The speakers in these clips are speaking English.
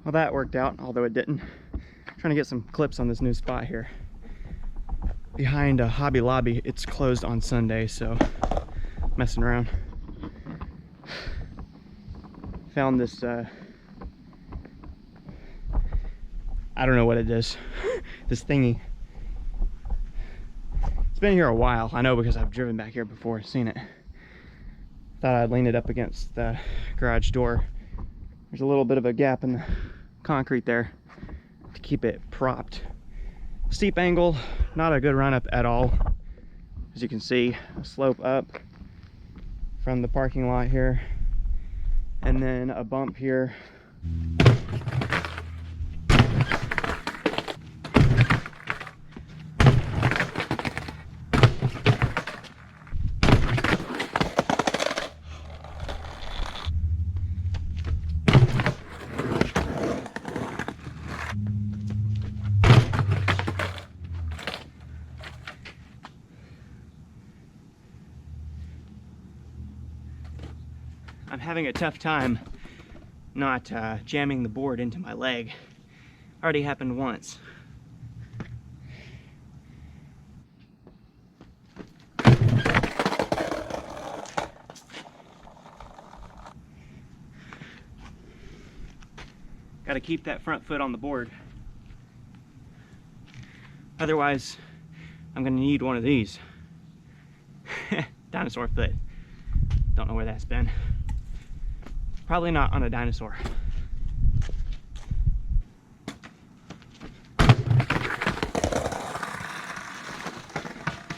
Well, that worked out, although it didn't. I'm trying to get some clips on this new spot here. Behind a Hobby Lobby, it's closed on Sunday, so messing around. Found this, I don't know what it is, this thingy. It's been here a while, I know, because I've driven back here before, seen it. Thought I'd lean it up against the garage door. There's a little bit of a gap in the concrete there to keep it propped. Steep angle, not a good run up at all. As you can see, a slope up from the parking lot here, and then a bump here. I'm having a tough time not jamming the board into my leg. Already happened once. Gotta keep that front foot on the board. Otherwise, I'm gonna need one of these. Dinosaur foot. Don't know where that's been. Probably not on a dinosaur.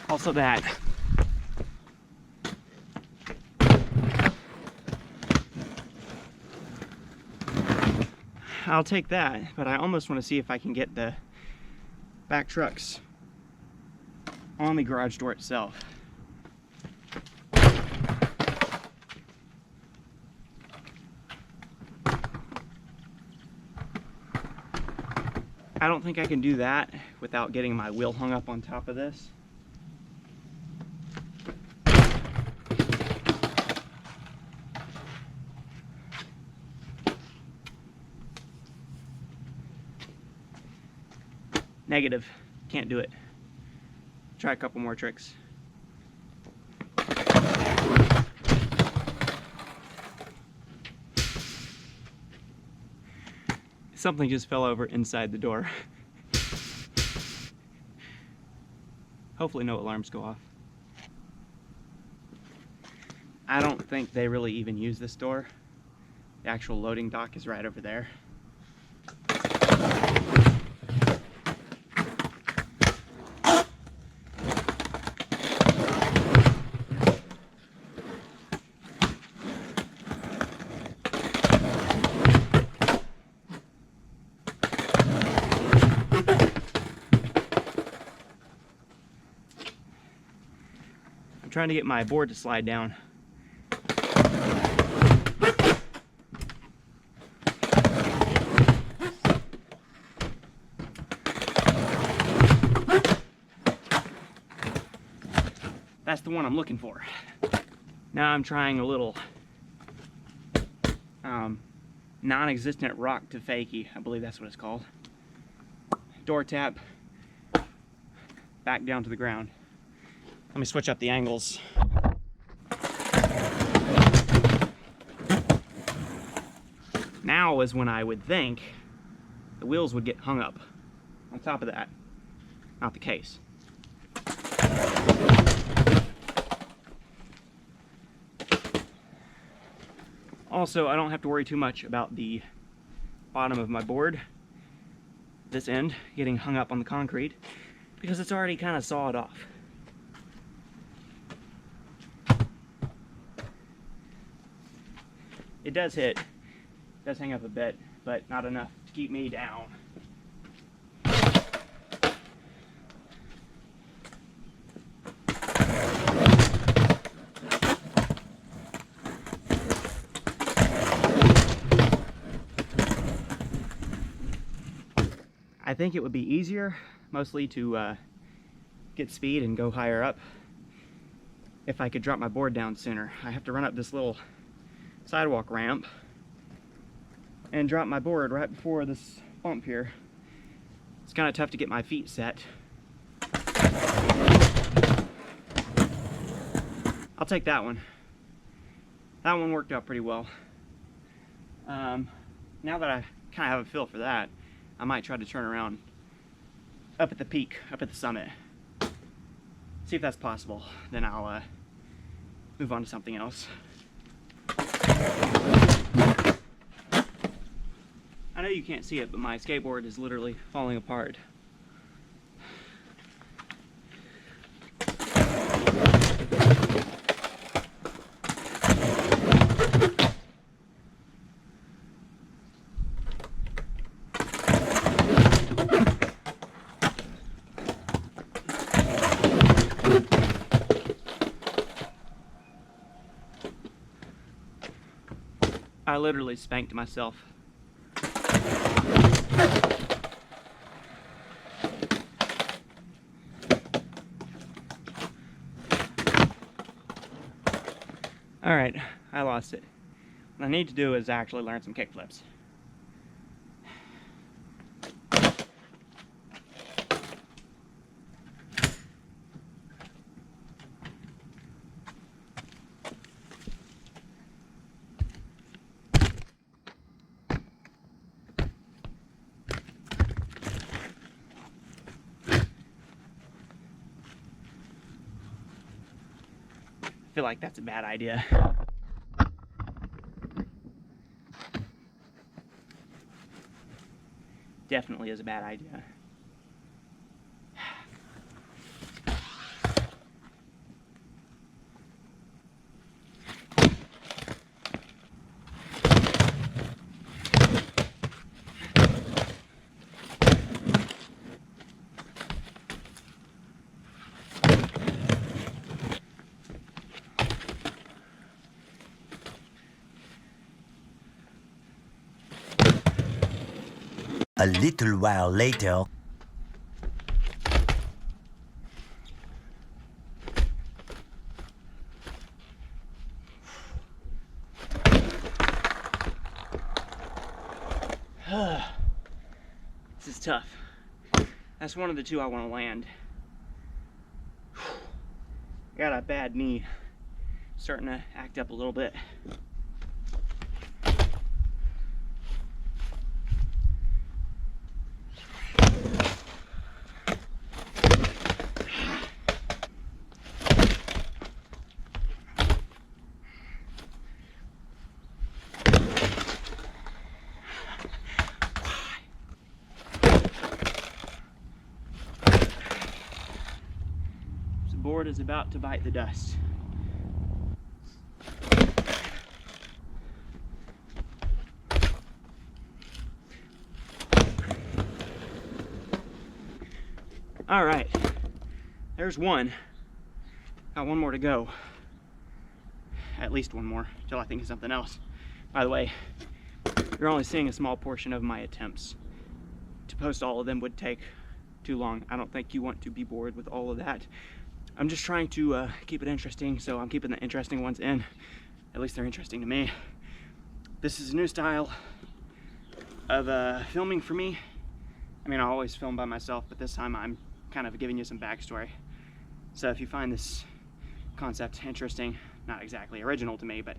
Also that. I'll take that, but I almost want to see if I can get the back trucks on the garage door itself. I don't think I can do that without getting my wheel hung up on top of this. Negative, can't do it. Try a couple more tricks. Something just fell over inside the door. Hopefully no alarms go off. I don't think they really even use this door. The actual loading dock is right over there. I'm trying to get my board to slide down. That's the one I'm looking for. Now I'm trying a little non-existent rock to fakie. I believe that's what it's called. Door tap, back down to the ground. Let me switch up the angles. Now is when I would think the wheels would get hung up on top of that. Not the case. Also, I don't have to worry too much about the bottom of my board, this end, getting hung up on the concrete, because it's already kind of sawed off. It does hang up a bit, but not enough to keep me down. I think it would be easier, mostly to get speed and go higher up, if I could drop my board down sooner. I have to run up this little sidewalk ramp and dropped my board right before this bump here. It's kind of tough to get my feet set. I'll take that one. That one worked out pretty well. Now that I kind of have a feel for that, I might try to turn around up at the peak, up at the summit. See if that's possible. Then I'll move on to something else. I know you can't see it, but my skateboard is literally falling apart. I literally spanked myself. Alright, I lost it. What I need to do is actually learn some kickflips. I feel like that's a bad idea. Definitely is a bad idea. A little while later. This is tough. That's one of the two I want to land. I got a bad knee. Starting to act up a little bit. Board is about to bite the dust. All right, there's one. Got one more to go. At least one more, till I think of something else. By the way, you're only seeing a small portion of my attempts. To post all of them would take too long. I don't think you want to be bored with all of that. I'm just trying to keep it interesting, so I'm keeping the interesting ones in. At least they're interesting to me. This is a new style of filming for me. I mean, I always film by myself, but this time I'm kind of giving you some backstory. So if you find this concept interesting, not exactly original to me, but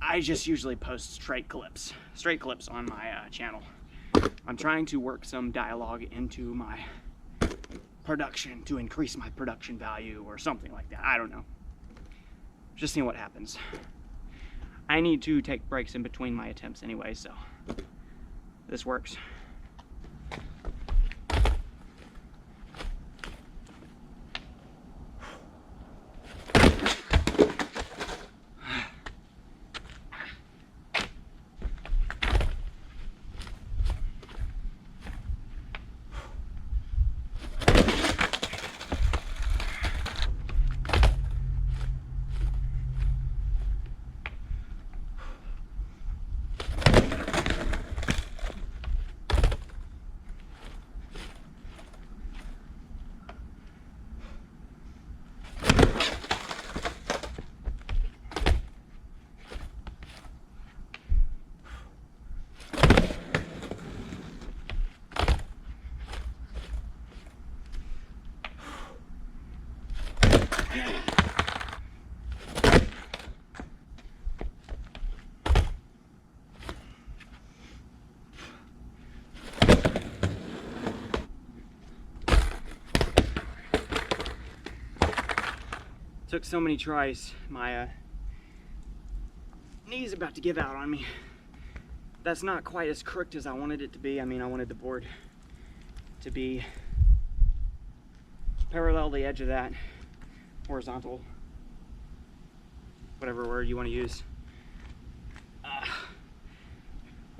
I just usually post straight clips on my channel. I'm trying to work some dialogue into my production to increase my production value or something like that. I don't know. Just seeing what happens. I need to take breaks in between my attempts anyway, so this works. Took so many tries, my knee's about to give out on me. That's not quite as crooked as I wanted it to be. I mean, I wanted the board to be parallel the edge of that, horizontal, whatever word you want to use.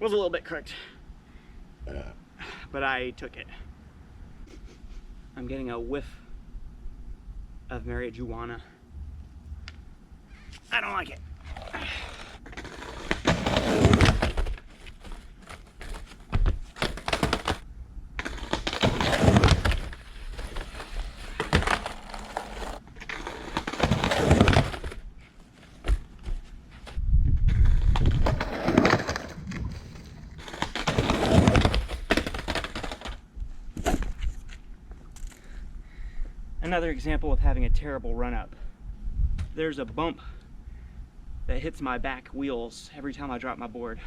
Was a little bit crooked, but I took it. I'm getting a whiff of marijuana. I don't like it. Another example of having a terrible run up. There's a bump that hits my back wheels every time I drop my board.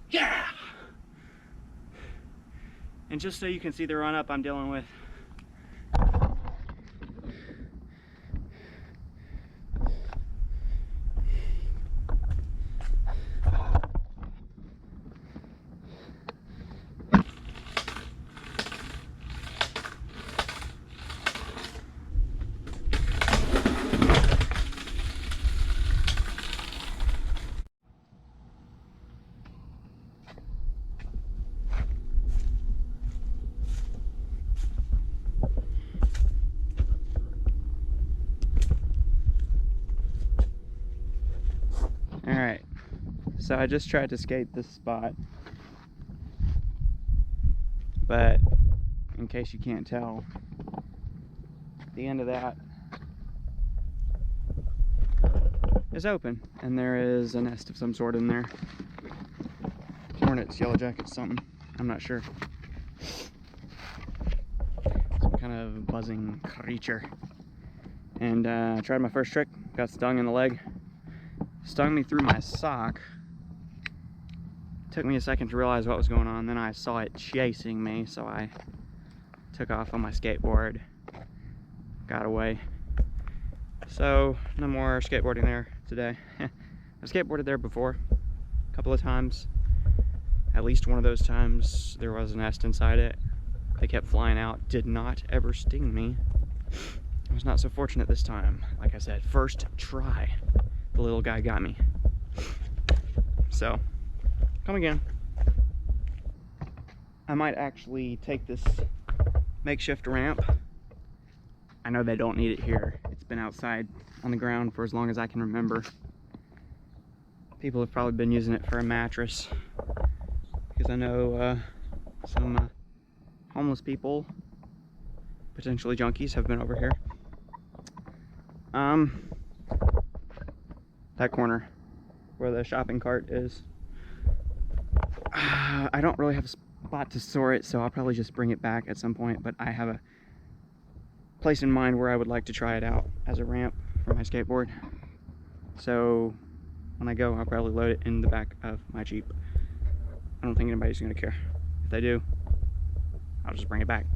Yeah! And just so you can see the run up I'm dealing with. Alright, so I just tried to skate this spot, but in case you can't tell, the end of that is open, and there is a nest of some sort in there. Hornets, yellow jackets, something, I'm not sure. Some kind of buzzing creature. And I tried my first trick, got stung in the leg. Stung me through my sock. Took me a second to realize what was going on. Then I saw it chasing me, so I took off on my skateboard. Got away. So no more skateboarding there today. I've skateboarded there before, a couple of times. At least one of those times there was a nest inside it. They kept flying out. Did not ever sting me. I was not so fortunate this time. Like I said, first try. The little guy got me. So, come again. I might actually take this makeshift ramp. I know they don't need it here. It's been outside on the ground for as long as I can remember. People have probably been using it for a mattress, because I know some homeless people, potentially junkies, have been over here. That corner where the shopping cart is. I don't really have a spot to store it, so I'll probably just bring it back at some point, but I have a place in mind where I would like to try it out as a ramp for my skateboard. So when I go, I'll probably load it in the back of my Jeep. I don't think anybody's gonna care. If they do, I'll just bring it back.